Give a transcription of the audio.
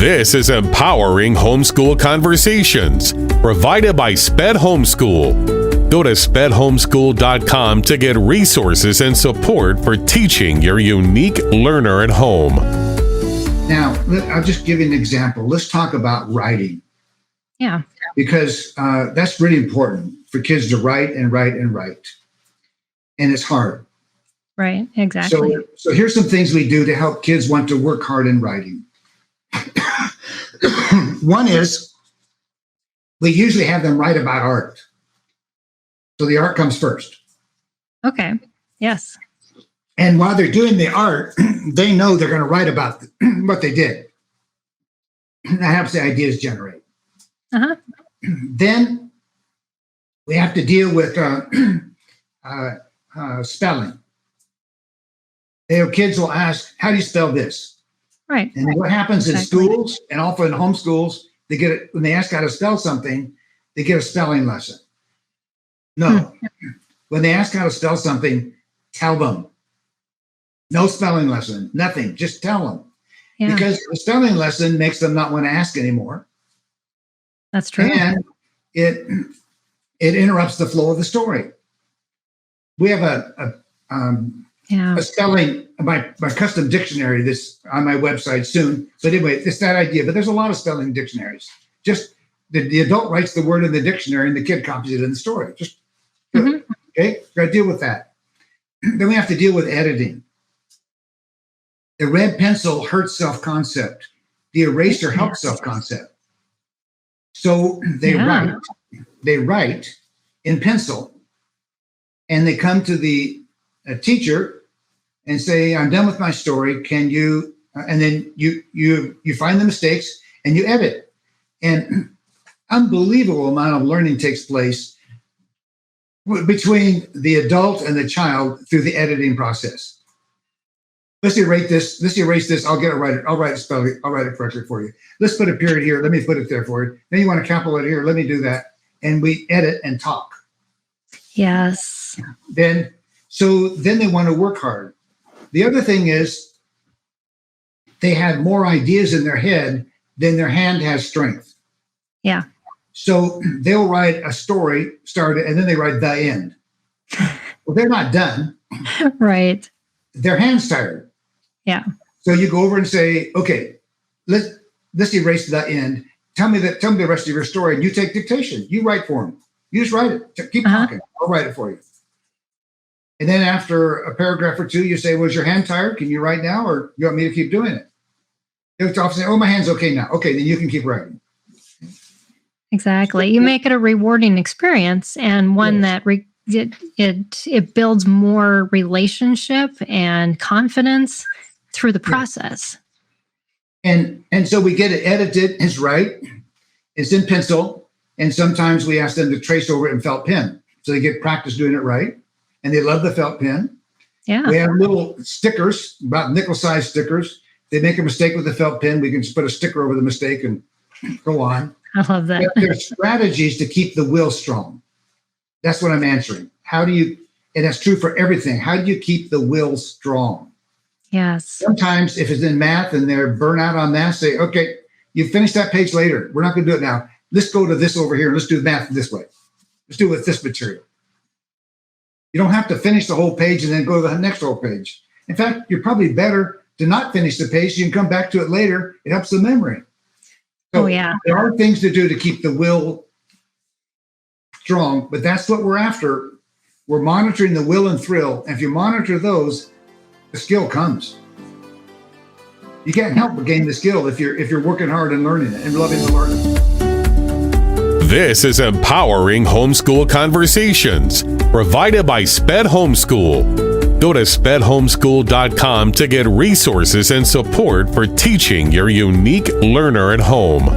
This is Empowering Homeschool Conversations, provided by SPED Homeschool. Go to spedhomeschool.com to get resources and support for teaching your unique learner at home. Now, I'll just give you an example. Let's talk about writing. Yeah. Because that's really important for kids to write and write and write. And it's hard. Right, exactly. So here's some things we do to help kids want to work hard in writing. One is we usually have them write about art. So the art comes first. Okay. Yes. And while they're doing the art, they know they're going to write about what they did. That helps the ideas generate. Uh-huh. Then we have to deal with spelling. Kids will ask, how do you spell this? Right. And what happens in schools and often in homeschools, they get it when they ask how to spell something, they get a spelling lesson. No. When they ask how to spell something, tell them. No spelling lesson, nothing. Just tell them. Yeah. Because the spelling lesson makes them not want to ask anymore. That's true. And it interrupts the flow of the story. We have a spelling, my custom dictionary this on my website soon. But anyway, it's that idea. But there's a lot of spelling dictionaries. Just the adult writes the word in the dictionary and the kid copies it in the story. Just okay, got to deal with that. Then we have to deal with editing. The red pencil hurts self-concept. The eraser helps self-concept. So they write in pencil, and they come to the teacher and say, "I'm done with my story. Can you?" And then you find the mistakes and you edit. And unbelievable amount of learning takes place between the adult and the child through the editing process. Let's erase this. Let's erase this. I'll write it. I'll write it spelling. I'll write it correctly for you. Let's put a period here. Let me put it there for you. Then you want a capital letter here. Let me do that. And we edit and talk. Yes. Then they want to work hard. The other thing is they have more ideas in their head than their hand has strength. Yeah. So they'll write a story, start it, and then they write the end. Well, they're not done. Right. Their hand's tired. Yeah. So you go over and say, okay, let's erase the end. Tell me the rest of your story, and you take dictation. You write for them. You just write it. Keep talking. I'll write it for you. And then after a paragraph or two, you say, was your hand tired? Can you write now, or you want me to keep doing it? They'll often say, oh, my hand's okay now. Okay, then you can keep writing. Exactly. You make it a rewarding experience, and one that it builds more relationship and confidence through the process. And so we get it edited. It's right. It's in pencil. And sometimes we ask them to trace over it in felt pen. So they get practice doing it right. And they love the felt pen. Yeah. We have little stickers, about nickel-sized stickers. They make a mistake with the felt pen. We can just put a sticker over the mistake and go on. I love that. There's strategies to keep the will strong. That's what I'm answering. And that's true for everything. How do you keep the will strong? Yes. Sometimes if it's in math and they're burnt out on math, say, okay, you finish that page later. We're not going to do it now. Let's go to this over here. Let's do math this way. Let's do it with this material. You don't have to finish the whole page and then go to the next whole page. In fact, you're probably better to not finish the page. You can come back to it later. It helps the memory. So there are things to do to keep the will strong, but that's what we're after. We're monitoring the will and thrill. And if you monitor those, the skill comes. You can't help but gain the skill if you're working hard and learning it and loving the learning. This is Empowering Homeschool Conversations, provided by SPED Homeschool. Go to spedhomeschool.com to get resources and support for teaching your unique learner at home.